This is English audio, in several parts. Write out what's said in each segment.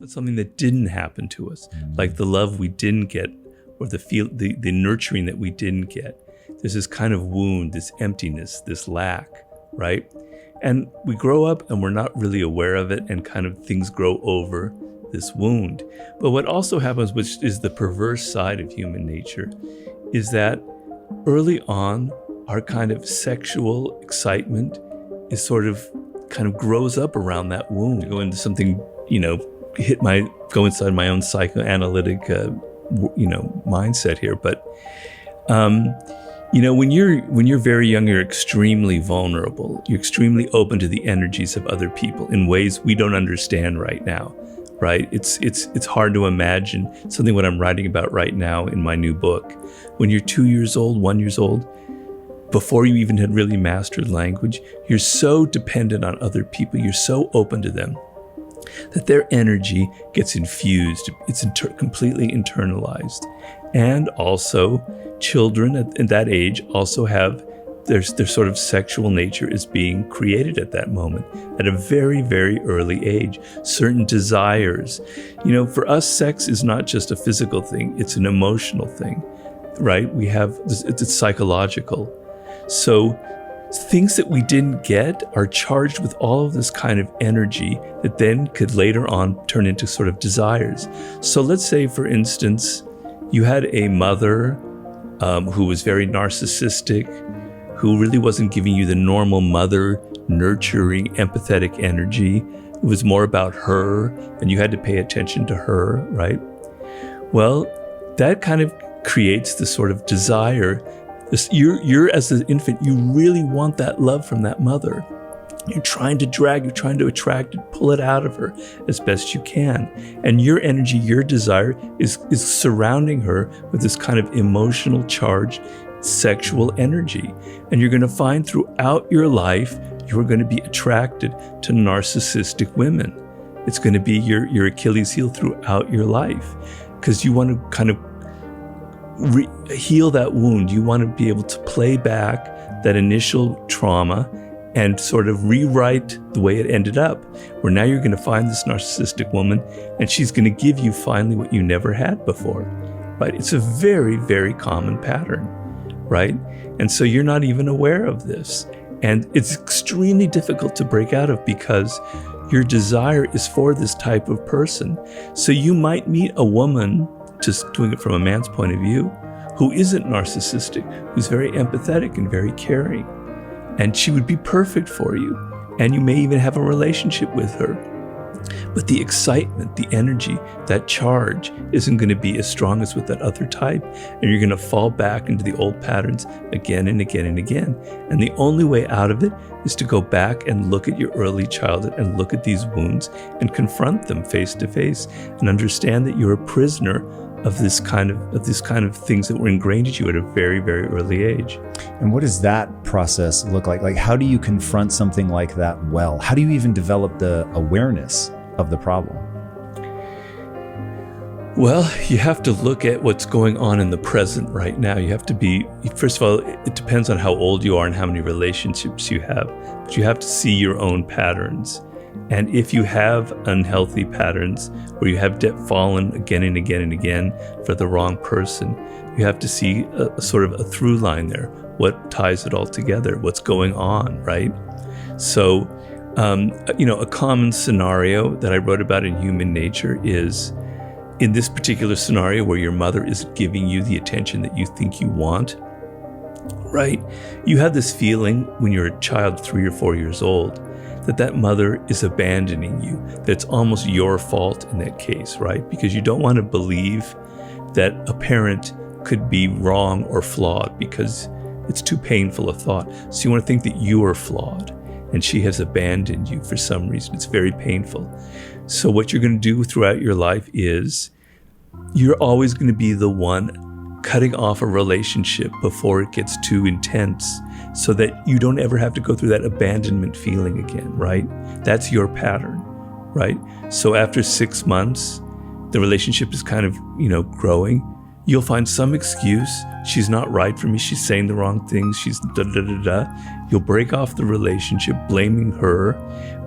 but something that didn't happen to us, like the love we didn't get or the nurturing that we didn't get. There's this kind of wound, this emptiness, this lack, right? And we grow up and we're not really aware of it, and kind of things grow over this wound. But what also happens, which is the perverse side of human nature, is that early on, our kind of sexual excitement is sort of kind of grows up around that wound. To go into something, go inside my own psychoanalytic, mindset here. But, when you're very young, you're extremely vulnerable. You're extremely open to the energies of other people in ways we don't understand right now, right? It's hard to imagine something what I'm writing about right now in my new book. When you're 2 years old, 1 year old, before you even had really mastered language, you're so dependent on other people. You're so open to them that their energy gets infused. It's completely internalized. And also, children at that age also have their sort of sexual nature is being created at that moment, at a very, very early age. Certain desires. For us, sex is not just a physical thing, it's an emotional thing, right? It's psychological. So things that we didn't get are charged with all of this kind of energy that then could later on turn into sort of desires. So let's say, for instance, you had a mother who was very narcissistic, who really wasn't giving you the normal mother, nurturing, empathetic energy. It was more about her, and you had to pay attention to her, right? Well, that kind of creates the sort of desire. You're as an infant, you really want that love from that mother. You're trying to attract it, pull it out of her as best you can. And your energy, your desire is surrounding her with this kind of emotional charged sexual energy. And you're going to find throughout your life, you're going to be attracted to narcissistic women. It's going to be your Achilles heel throughout your life, because you want to kind of heal that wound. You want to be able to play back that initial trauma and sort of rewrite the way it ended up, where now you're going to find this narcissistic woman and she's going to give you finally what you never had before, right? It's a very, very common pattern, right? And so you're not even aware of this. And it's extremely difficult to break out of, because your desire is for this type of person. So you might meet a woman, just doing it from a man's point of view, who isn't narcissistic, who's very empathetic and very caring. And she would be perfect for you. And you may even have a relationship with her. But the excitement, the energy, that charge isn't going to be as strong as with that other type. And you're going to fall back into the old patterns again and again and again. And the only way out of it is to go back and look at your early childhood and look at these wounds and confront them face to face and understand that you're a prisoner of this kind of things that were ingrained at you at a very, very early age. And what does that process look like? Like, how do you confront something like that well? How do you even develop the awareness of the problem? Well, you have to look at what's going on in the present right now. You have to be, first of all, it depends on how old you are and how many relationships you have, but you have to see your own patterns. And if you have unhealthy patterns where you have fallen again and again and again for the wrong person, you have to see a sort of a through line there. What ties it all together? What's going on, right? So, a common scenario that I wrote about in Human Nature is, in this particular scenario where your mother is giving you the attention that you think you want, right? You have this feeling when you're a child, 3 or 4 years old, that mother is abandoning you, that it's almost your fault in that case, right? Because you don't want to believe that a parent could be wrong or flawed, because it's too painful a thought. So you want to think that you are flawed and she has abandoned you for some reason. It's very painful. So what you're going to do throughout your life is you're always going to be the one cutting off a relationship before it gets too intense, so that you don't ever have to go through that abandonment feeling again, right? That's your pattern, right? So after 6 months, the relationship is kind of, growing. You'll find some excuse. She's not right for me. She's saying the wrong things. She's da-da-da-da. You'll break off the relationship, blaming her,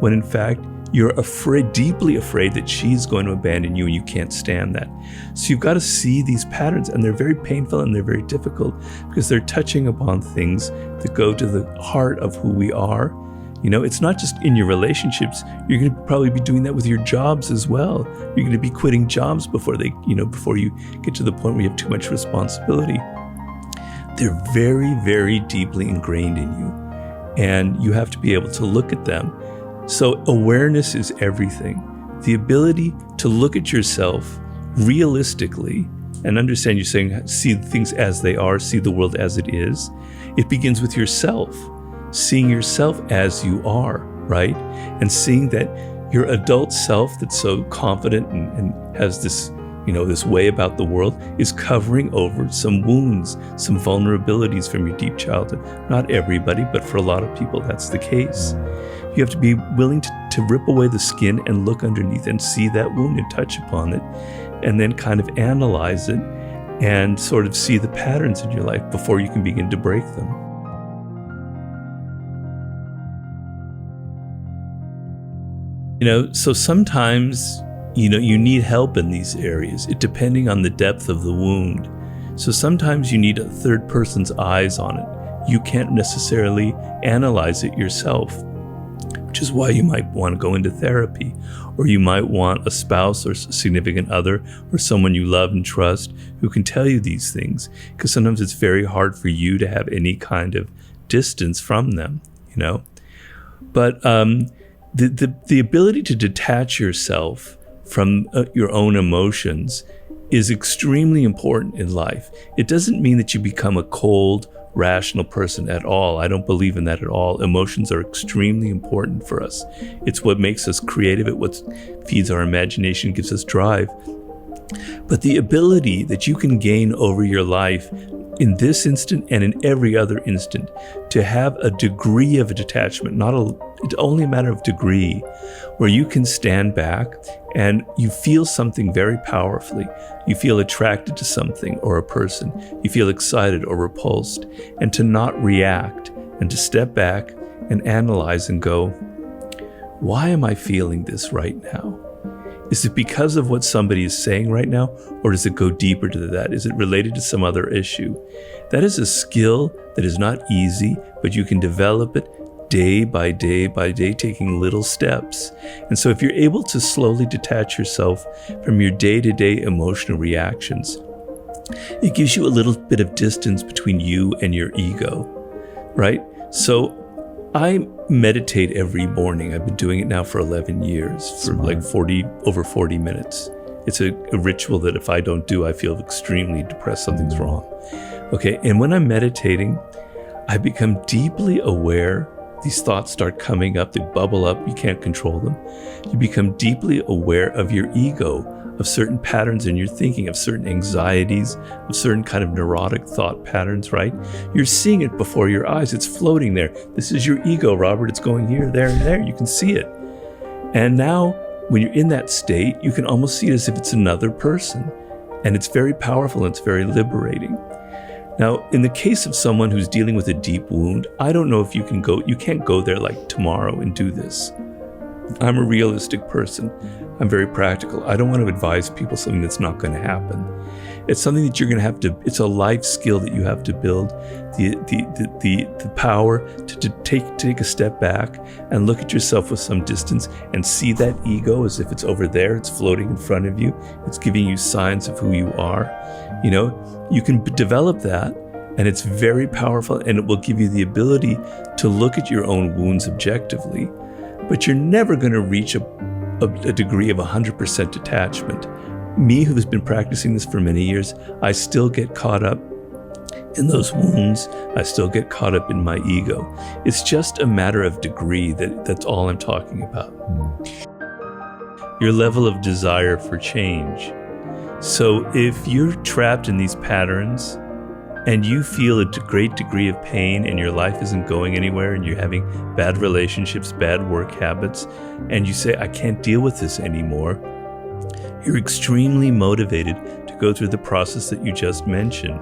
when in fact, You're afraid, deeply afraid that she's going to abandon you and you can't stand that. So you've got to see these patterns, and they're very painful and they're very difficult because they're touching upon things that go to the heart of who we are. It's not just in your relationships. You're going to probably be doing that with your jobs as well. You're going to be quitting jobs before you get to the point where you have too much responsibility. They're very, very deeply ingrained in you, and you have to be able to look at them. So awareness is everything. The ability to look at yourself realistically and understand, you're saying, see things as they are, see the world as it is. It begins with yourself, seeing yourself as you are, right? And seeing that your adult self that's so confident and has this, this way about the world is covering over some wounds, some vulnerabilities from your deep childhood. Not everybody, but for a lot of people, that's the case. You have to be willing to rip away the skin and look underneath and see that wound and touch upon it, and then kind of analyze it and sort of see the patterns in your life before you can begin to break them. So sometimes, you need help in these areas, depending on the depth of the wound. So sometimes you need a third person's eyes on it. You can't necessarily analyze it yourself, which is why you might want to go into therapy, or you might want a spouse or significant other or someone you love and trust who can tell you these things, because sometimes it's very hard for you to have any kind of distance from them, But the ability to detach yourself from your own emotions is extremely important in life. It doesn't mean that you become a cold, rational person at all. I don't believe in that at all. Emotions are extremely important for us. It's what makes us creative. It's what feeds our imagination, gives us drive. But the ability that you can gain over your life in this instant and in every other instant to have a degree of a detachment, it's only a matter of degree, where you can stand back and you feel something very powerfully. You feel attracted to something or a person. You feel excited or repulsed, and to not react and to step back and analyze and go, why am I feeling this right now? Is it because of what somebody is saying right now, or does it go deeper to that? Is it related to some other issue? That is a skill that is not easy, but you can develop it day by day by day, taking little steps. And so if you're able to slowly detach yourself from your day-to-day emotional reactions, it gives you a little bit of distance between you and your ego, right? So I meditate every morning. I've been doing it now for 11 years, for like over 40 minutes. It's a ritual that if I don't do, I feel extremely depressed, something's wrong. Okay, and when I'm meditating, I become deeply aware. These thoughts start coming up, they bubble up, you can't control them. You become deeply aware of your ego, of certain patterns in your thinking, of certain anxieties, of certain kind of neurotic thought patterns, right? You're seeing it before your eyes. It's floating there. This is your ego, Robert. It's going here, there, and there. You can see it. And now, when you're in that state, you can almost see it as if it's another person. And it's very powerful and it's very liberating. Now, in the case of someone who's dealing with a deep wound, I don't know if you can't go there like tomorrow and do this. I'm a realistic person. I'm very practical. I don't want to advise people something that's not going to happen. It's something that you're going to have to, it's a life skill that you have to build, the power to take a step back and look at yourself with some distance and see that ego as if it's over there, it's floating in front of you, it's giving you signs of who you are. You can develop that, and it's very powerful, and it will give you the ability to look at your own wounds objectively. But you're never going to reach a degree of 100% detachment. Me, who has been practicing this for many years, I still get caught up in those wounds. I still get caught up in my ego. It's just a matter of degree. That's all I'm talking about. Your level of desire for change. So if you're trapped in these patterns and you feel a great degree of pain and your life isn't going anywhere and you're having bad relationships, bad work habits, and you say, I can't deal with this anymore, you're extremely motivated to go through the process that you just mentioned,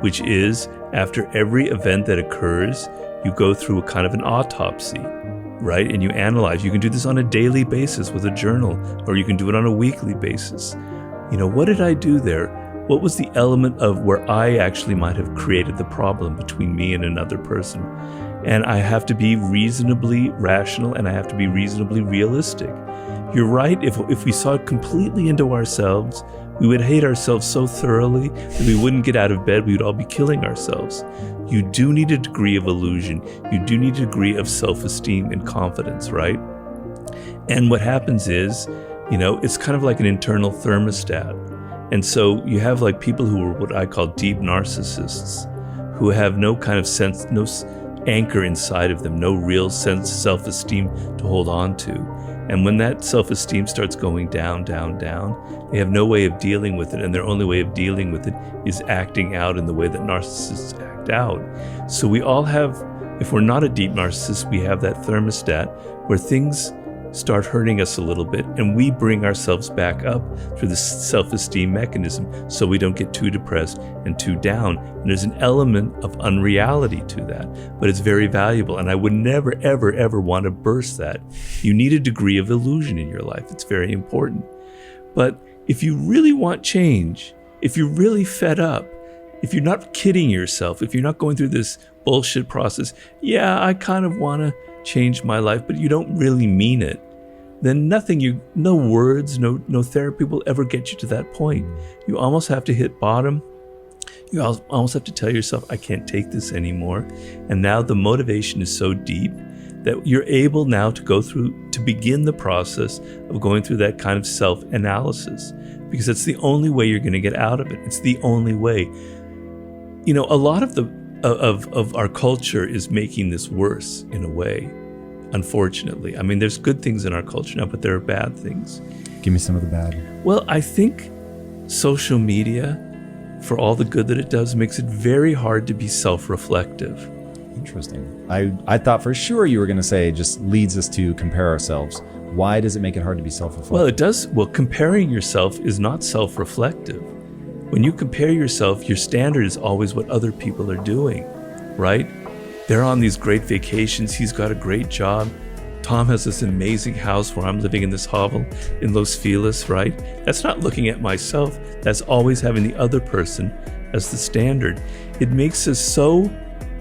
which is after every event that occurs, you go through a kind of an autopsy, right? And you analyze. You can do this on a daily basis with a journal, or you can do it on a weekly basis. What did I do there? What was the element of where I actually might have created the problem between me and another person? And I have to be reasonably rational, and I have to be reasonably realistic. You're right. If we saw completely into ourselves, we would hate ourselves so thoroughly that we wouldn't get out of bed. We would all be killing ourselves. You do need a degree of illusion. You do need a degree of self-esteem and confidence, right? And what happens is, it's kind of like an internal thermostat. And so you have like people who are what I call deep narcissists, who have no kind of sense, no anchor inside of them, no real sense of self-esteem to hold on to. And when that self-esteem starts going down, down, down, they have no way of dealing with it. And their only way of dealing with it is acting out in the way that narcissists act out. So we all have, if we're not a deep narcissist, we have that thermostat where things start hurting us a little bit, and we bring ourselves back up through this self-esteem mechanism so we don't get too depressed and too down. And there's an element of unreality to that, but it's very valuable, and I would never, ever, ever want to burst that. You need a degree of illusion in your life. It's very important. But if you really want change, if you're really fed up, if you're not kidding yourself, if you're not going through this bullshit process, yeah, I kind of want to change my life, but you don't really mean it, then no words, no therapy will ever get you to that point. You almost have to hit bottom. You almost have to tell yourself, I can't take this anymore. And now the motivation is so deep that you're able now to begin the process of going through that kind of self-analysis, because it's the only way you're going to get out of it. It's the only way. A lot of our culture is making this worse in a way, unfortunately. I mean, there's good things in our culture now, but there are bad things. Give me some of the bad. Well, I think social media, for all the good that it does, makes it very hard to be self-reflective. Interesting. I thought for sure you were going to say it just leads us to compare ourselves. Why does it make it hard to be self-reflective? Well, it does. Well, comparing yourself is not self-reflective. When you compare yourself, your standard is always what other people are doing, right? They're on these great vacations. He's got a great job. Tom has this amazing house where I'm living in this hovel in Los Feliz, right? That's not looking at myself. That's always having the other person as the standard. It makes us so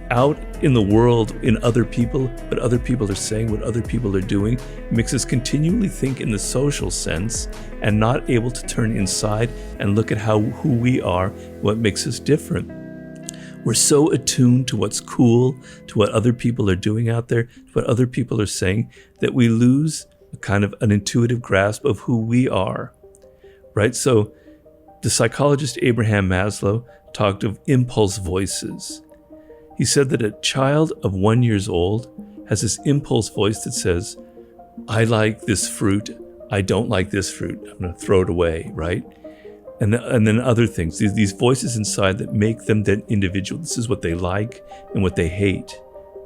out in the world in other people, what other people are saying, what other people are doing. It makes us continually think in the social sense and not able to turn inside and look at who we are, what makes us different. We're so attuned to what's cool, to what other people are doing out there, to what other people are saying, that we lose a kind of an intuitive grasp of who we are, right? So the psychologist Abraham Maslow talked of impulse voices. He said that a child of 1 year old has this impulse voice that says, I like this fruit, I don't like this fruit, I'm going to throw it away, right? And then other things, these voices inside that make them that individual. This is what they like and what they hate,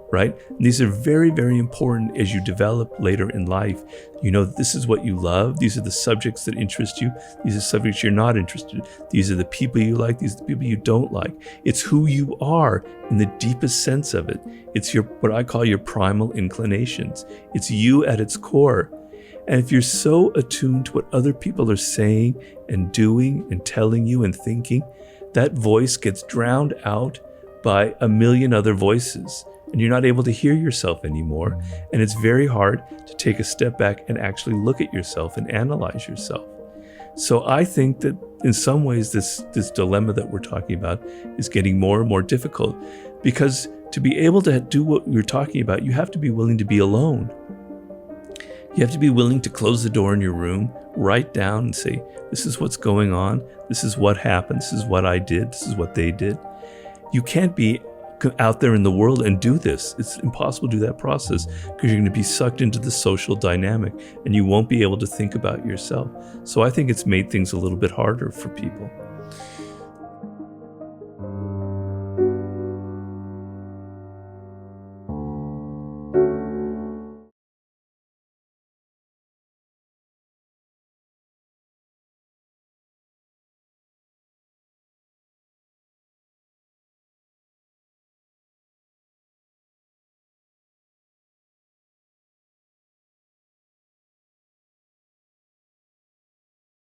right? And these are very, very important as you develop later in life. You know that this is what you love. These are the subjects that interest you. These are subjects you're not interested in. These are the people you like. These are the people you don't like. It's who you are in the deepest sense of it. It's what I call your primal inclinations. It's you at its core. And if you're so attuned to what other people are saying and doing and telling you and thinking, that voice gets drowned out by a million other voices, and you're not able to hear yourself anymore. And it's very hard to take a step back and actually look at yourself and analyze yourself. So I think that in some ways this dilemma that we're talking about is getting more and more difficult, because to be able to do what we're talking about, you have to be willing to be alone. You have to be willing to close the door in your room, write down and say, this is what's going on. This is what happened. This is what I did. This is what they did. You can't be out there in the world and do this. It's impossible to do that process because you're going to be sucked into the social dynamic and you won't be able to think about yourself. So I think it's made things a little bit harder for people.